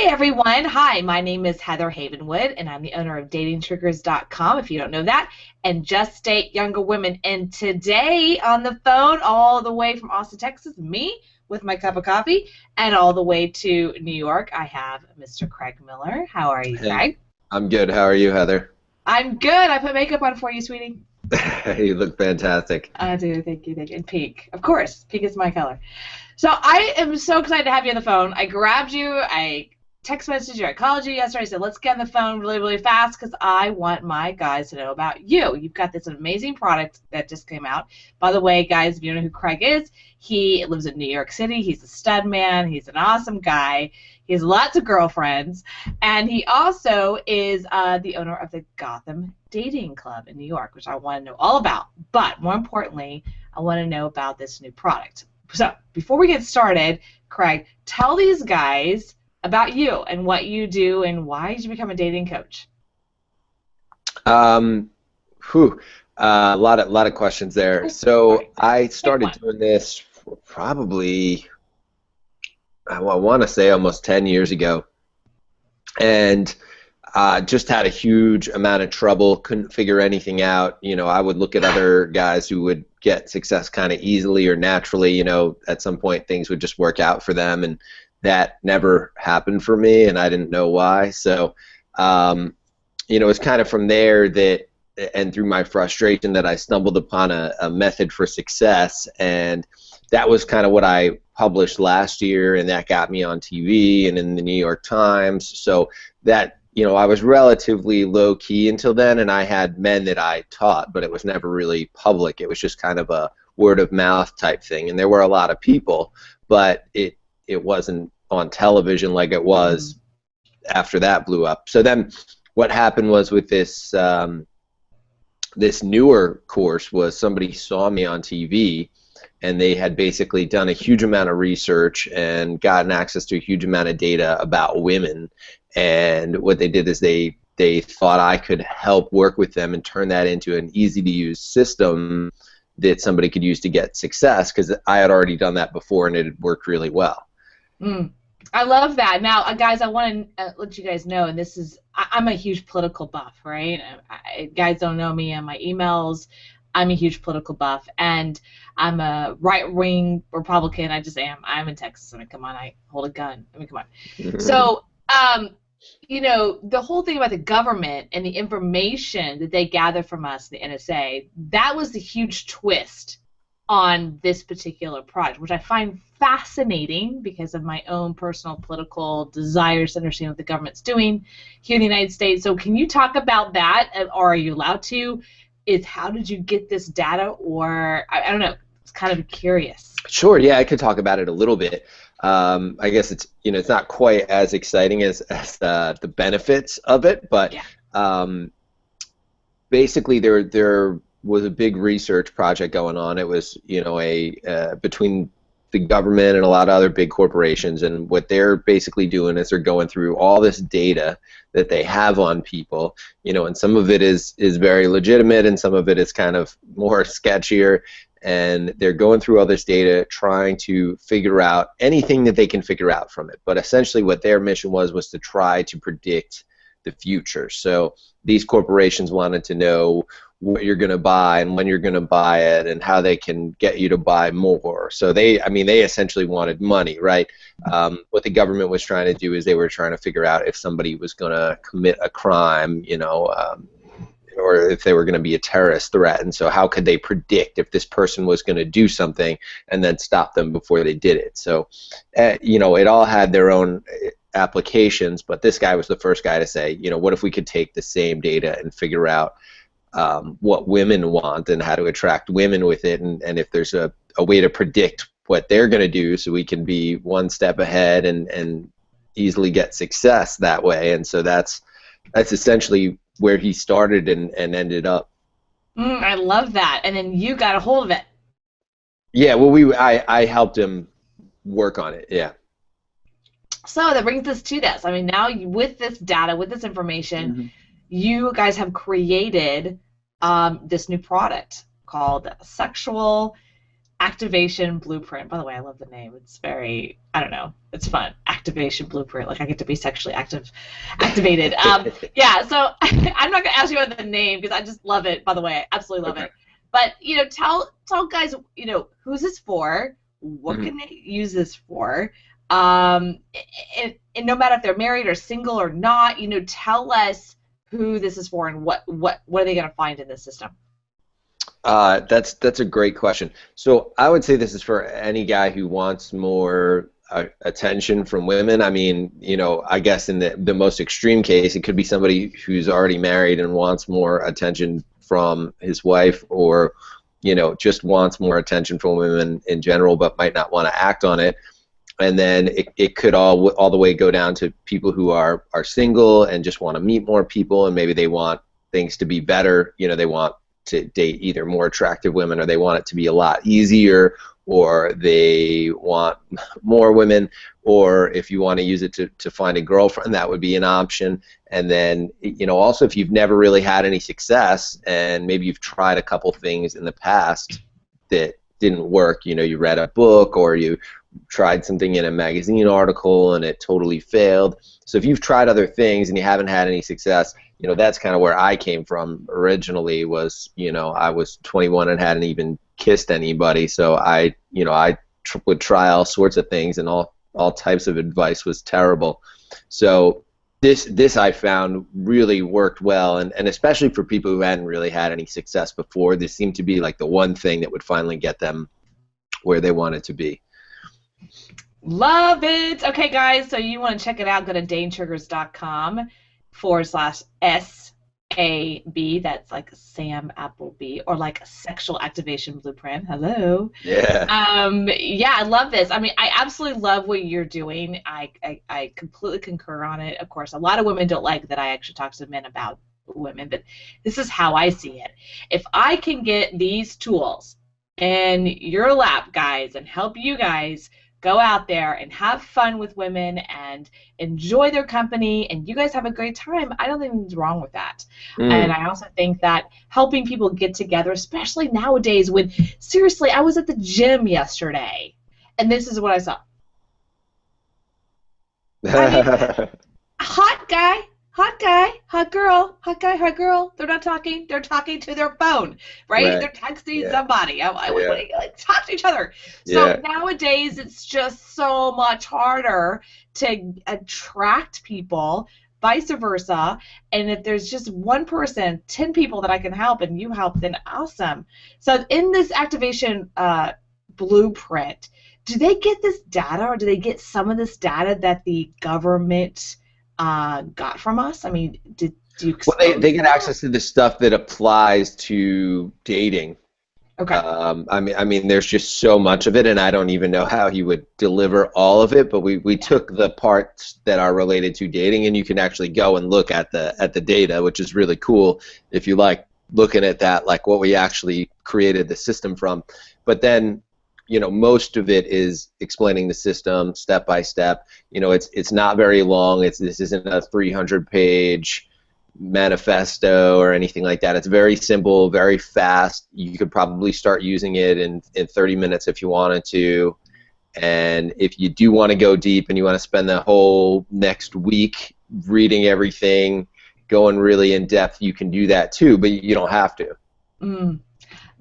Hey everyone, hi, my name is Heather Havenwood and I'm the owner of datingtriggers.com if you don't know that, and Just Date Younger Women. And today on the phone, all the way from Austin, Texas, me with my cup of coffee, and all the way to New York, I have Mr. Craig Miller. How are you, Hey, Craig? I'm good. How are you, Heather? I'm good. I put makeup on for you, sweetie. You look fantastic. I do, thank you, thank you. And pink. Of course, pink is my color. So I am so excited to have you on the phone. I grabbed you, I text messaged you, I called you yesterday. I said, let's get on the phone really, really fast because I want my guys to know about you. You've got this amazing product that just came out. By the way, guys, if you don't know who Craig is, he lives in New York City. He's a stud man. He's an awesome guy. He has lots of girlfriends. And he also is the owner of the Gotham Dating Club in New York, which I want to know all about. But more importantly, I want to know about this new product. So before we get started, Craig, tell these guys about you and what you do and why did you become a dating coach? Um, whew, a lot of questions there. Oh, sorry. So I Pick started one. doing this probably, I want to say almost 10 years ago, and just had a huge amount of trouble, couldn't figure anything out. I would look at other guys who would get success kind of easily or naturally. At some point things would just work out for them, and that never happened for me, and I didn't know why. So, it's kind of from there that, and through my frustration, that I stumbled upon a method for success, and that was kind of what I published last year, and that got me on TV and in the New York Times. So that, I was relatively low key until then, and I had men that I taught, but it was never really public. It was just kind of a word of mouth type thing, and there were a lot of people, but it wasn't on television like it Mm. was after that blew up. So then what happened was with this newer course was somebody saw me on TV, and they had basically done a huge amount of research and gotten access to a huge amount of data about women. And what they did is they thought I could help work with them and turn that into an easy to use system that somebody could use to get success, because I had already done that before and it had worked really well. Mm. I love that. Now, guys, I want to let you guys know, and this is, I'm a huge political buff, right? Guys don't know me on my emails. I'm a huge political buff, and I'm a right-wing Republican. I just am. I'm in Texas. I mean, come on, I hold a gun. I mean, come on. So, the whole thing about the government and the information that they gather from us, the NSA, that was the huge twist on this particular project, which I find fascinating because of my own personal political desires to understand what the government's doing here in the United States. So can you talk about that, or are you allowed to? Is how did you get this data, or I don't know. It's kind of curious. Sure, yeah, I could talk about it a little bit. I guess it's not quite as exciting as the benefits of it, but Yeah. um, basically there was a big research project going on. It was a between the government and a lot of other big corporations, and what they're basically doing is they're going through all this data that they have on people, and some of it is very legitimate, and some of it is kind of more sketchier, and they're going through all this data trying to figure out anything that they can figure out from it. But essentially what their mission was to try to predict the future. So these corporations wanted to know what you're going to buy and when you're going to buy it and how they can get you to buy more. So they essentially wanted money, right? What the government was trying to do is they were trying to figure out if somebody was going to commit a crime, or if they were going to be a terrorist threat. And so how could they predict if this person was going to do something and then stop them before they did it? So, it all had their own applications, but this guy was the first guy to say, what if we could take the same data and figure out what women want and how to attract women with it, and if there's a way to predict what they're going to do so we can be one step ahead and easily get success that way. And so that's essentially where he started and ended up. I love that. And then you got a hold of it. Yeah, well, I helped him work on it. Yeah. So that brings us to this. I mean, now with this data, with this information, Mhm. you guys have created this new product called Sexual Activation Blueprint. By the way, I love the name. It's very, I don't know, it's fun. activation blueprint. Like I get to be sexually activated. Yeah. So I'm not gonna ask you about the name because I just love it. By the way, I absolutely love Okay. it. But tell guys, who's this for? What Mhm. can they use this for? Um, and no matter if they're married or single or not, tell us who this is for and what are they gonna find in this system? That's a great question. So I would say this is for any guy who wants more attention from women. I mean, I guess in the most extreme case, it could be somebody who's already married and wants more attention from his wife, or just wants more attention from women in general, but might not want to act on it. And then it could all the way go down to people who are single and just want to meet more people, and maybe they want things to be better. They want to date either more attractive women, or they want it to be a lot easier, or they want more women, or if you want to use it to find a girlfriend, that would be an option. And then also, if you've never really had any success and maybe you've tried a couple things in the past that didn't work, you read a book or you tried something in a magazine article and it totally failed. So if you've tried other things and you haven't had any success, that's kind of where I came from originally. Was I was 21 and hadn't even kissed anybody, so I would try all sorts of things, and all types of advice was terrible. So this I found really worked well, and especially for people who hadn't really had any success before, this seemed to be like the one thing that would finally get them where they wanted to be. Love it. Okay, guys, so you want to check it out, go to danetriggers.com/SAB. That's like Sam Appleby, or like Sexual Activation Blueprint. Hello. Yeah. Yeah, I love this. I mean, I absolutely love what you're doing. I completely concur on it. Of course, a lot of women don't like that I actually talk to men about women, but this is how I see it. If I can get these tools in your lap, guys, and help you guys go out there and have fun with women and enjoy their company, and you guys have a great time, I don't think there's wrong with that. And Mm. I also think that helping people get together, especially nowadays when, seriously, I was at the gym yesterday, and this is what I saw. I mean, hot guy, hot girl, hot guy, hot girl. They're not talking. They're talking to their phone, right? Right. They're texting Yeah. somebody. What Yeah. do you, like, talk to each other. So Yeah. nowadays, it's just so much harder to attract people, vice versa. And if there's just one person, 10 people that I can help, and you help, then awesome. So in this activation blueprint, do they get this data, or do they get some of this data that the government got from us? I mean, do you Well, expose they get that? access to the stuff that applies to dating. Okay. I mean, there's just so much of it, and I don't even know how he would deliver all of it. But we Yeah. took the parts that are related to dating, and you can actually go and look at the data, which is really cool if you like looking at that, like what we actually created the system from. But then, most of it is explaining the system step by step. It's not very long. This isn't a 300-page manifesto or anything like that. It's very simple, very fast. You could probably start using it in 30 minutes if you wanted to. And if you do want to go deep and you want to spend the whole next week reading everything, going really in depth, you can do that too, but you don't have to. Mm.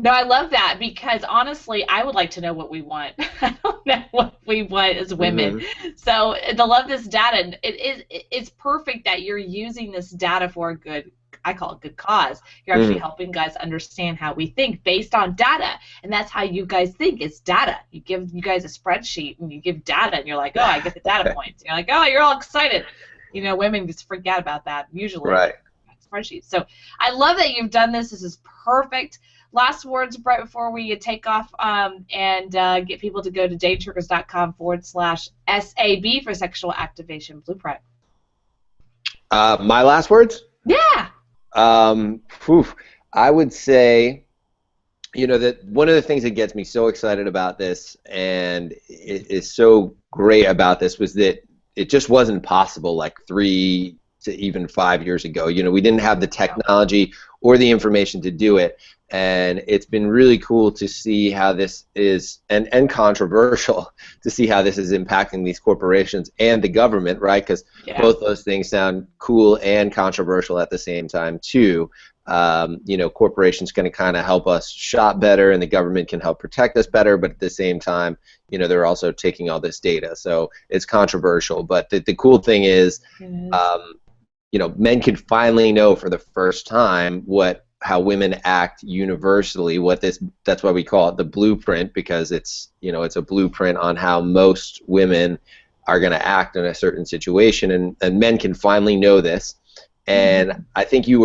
No, I love that, because honestly, I would like to know what we want. I don't know what we want as women. Hmm. So to love this data, it's perfect that you're using this data for a good, I call it good cause. You're actually Hmm. helping guys understand how we think based on data, and that's how you guys think. It's data. You give you guys a spreadsheet and you give data, and you're like, oh, I get the data points. You're like, oh, you're all excited. Women just forget about that usually. Right. Spreadsheet. So I love that you've done this. This is perfect. Last words right before we take off, and get people to go to danetriggers.com/SAB for Sexual Activation Blueprint. My last words? Yeah. Phew, I would say, that one of the things that gets me so excited about this, and it is so great about this, was that it just wasn't possible like 3 to even 5 years ago. We didn't have the technology or the information to do it. and it's been really cool to see how this is, and controversial to see how this is impacting these corporations and the government, right? Because Yeah. both those things sound cool and controversial at the same time too. You know, corporations can kind of help us shop better, and the government can help protect us better, but at the same time, you know, they're also taking all this data, so it's controversial. But the cool thing is, It is. um, you know, men could finally know for the first time how women act universally. That's why we call it the blueprint, because it's, you know, it's a blueprint on how most women are going to act in a certain situation, and men can finally know this. And Mhm. I think you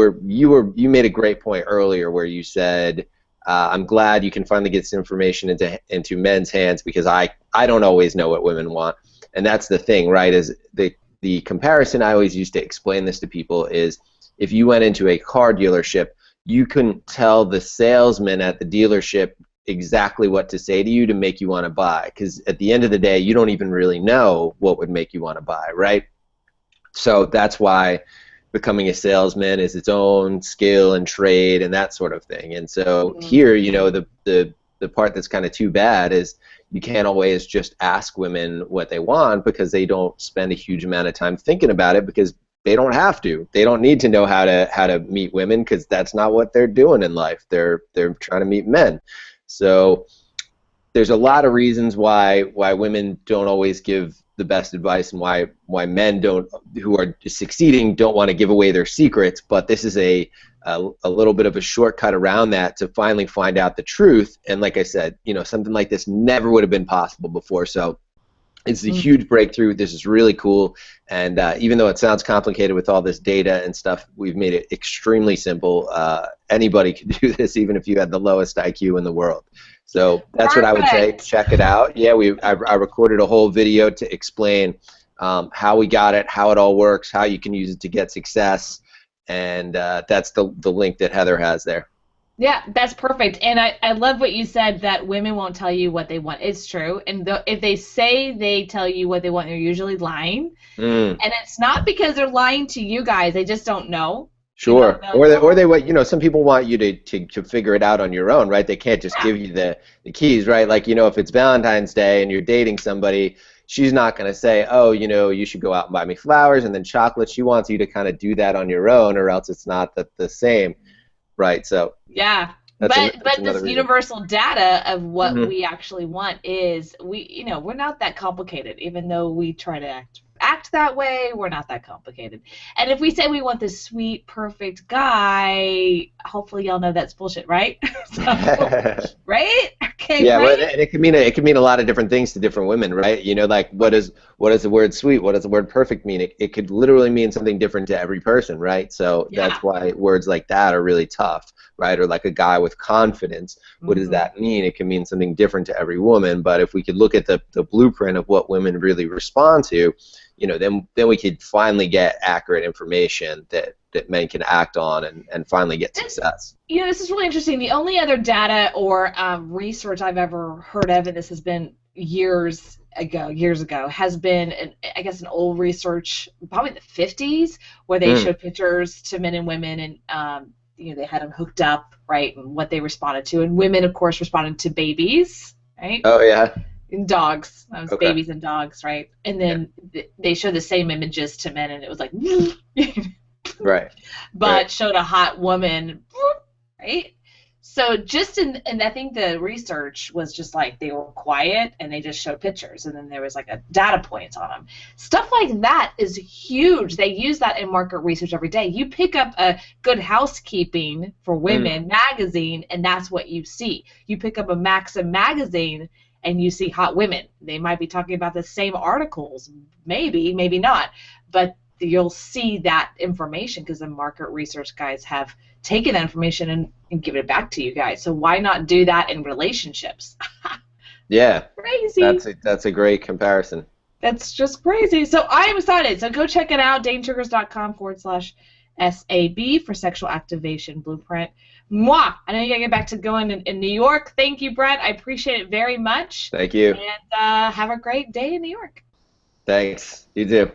made a great point earlier where you said, I'm glad you can finally get this information into men's hands, because I don't always know what women want. And that's the thing, right? Is the comparison I always used to explain this to people is, if you went into a car dealership, you couldn't tell the salesman at the dealership exactly what to say to you to make you want to buy, because at the end of the day, you don't even really know what would make you want to buy, right? So that's why becoming a salesman is its own skill and trade and that sort of thing. And so here, you know, the part that's kind of too bad is you can't always just ask women what they want, because they don't spend a huge amount of time thinking about it, because they don't have to. They don't need to know how to meet women, because that's not what they're doing in life. They're trying to meet men. So there's a lot of reasons why women don't always give the best advice, and why men don't, who are succeeding, don't want to give away their secrets. But this is a little bit of a shortcut around that to finally find out the truth. And like I said, you know, something like this never would have been possible before. So it's a Mm. huge breakthrough. This is really cool, and even though it sounds complicated with all this data and stuff, we've made it extremely simple. Anybody can do this, even if you had the lowest IQ in the world. So that's what I would say. Perfect. Check it out. Yeah, I recorded a whole video to explain how we got it, how it all works, how you can use it to get success, and that's the link that Heather has there. Yeah, that's perfect. And I love what you said, that women won't tell you what they want. It's true. And if they say they tell you what they want, they're usually lying. Mm. And it's not because they're lying to you guys. They just don't know. You know, Sure. they're like, Or they oh, want, you know, some people want you to figure it out on your own, right? They can't just yeah, give you the keys, right? Like, you know, if it's Valentine's Day and you're dating somebody, she's not going to say, oh, you know, you should go out and buy me flowers and then chocolate. She wants you to kind of do that on your own, or else it's not the same, right? So yeah. that's But another this reason. universal data of what Hmm. we actually want is, we're not that complicated, even though we try to act that way. We're not that complicated. And if we say we want this sweet, perfect guy, hopefully y'all know that's bullshit, right? So, right? Okay, Yeah, well, right? and it could mean a lot of different things to different women, right? You know, like what does the word sweet, what does the word perfect mean? It could literally mean something different to every person, right? So that's Yeah. why words like that are really tough, right? Or like a guy with confidence, what does Hmm. that mean? It can mean something different to every woman. But if we could look at the blueprint of what women really respond to, you know, then we could finally get accurate information that men can act on, and finally get This, success. this is really interesting. The only other data or research I've ever heard of, and this has been years ago, has been, I guess, an old research, probably the 50s, where they Mm. showed pictures to men and women, and they had them hooked up, right, and what they responded to. And women, of course, responded to babies, right? Oh yeah. And dogs. That was Okay. babies and dogs, right? And Yeah. then they showed the same images to men, and it was like, Right. Right. but showed a hot woman, right? So just and I think the research was just like they were quiet and they just showed pictures, and then there was like a data points on them. Stuff like that is huge. They use that in market research every day. You pick up a Good Housekeeping for Mm. Women magazine, and that's what you see. You pick up a Maxim magazine, and you see hot women. They might be talking about the same articles, maybe not, but you'll see that information because the market research guys have taken that information and given it back to you guys. So why not do that in relationships? Yeah. Crazy. That's a great comparison. That's just crazy. So I am excited. So go check it out, danetriggers.com/SAB for sexual activation blueprint. Mwah! I know you gotta get back to going in New York. Thank you, Brett. I appreciate it very much. Thank you. And have a great day in New York. Thanks. You too.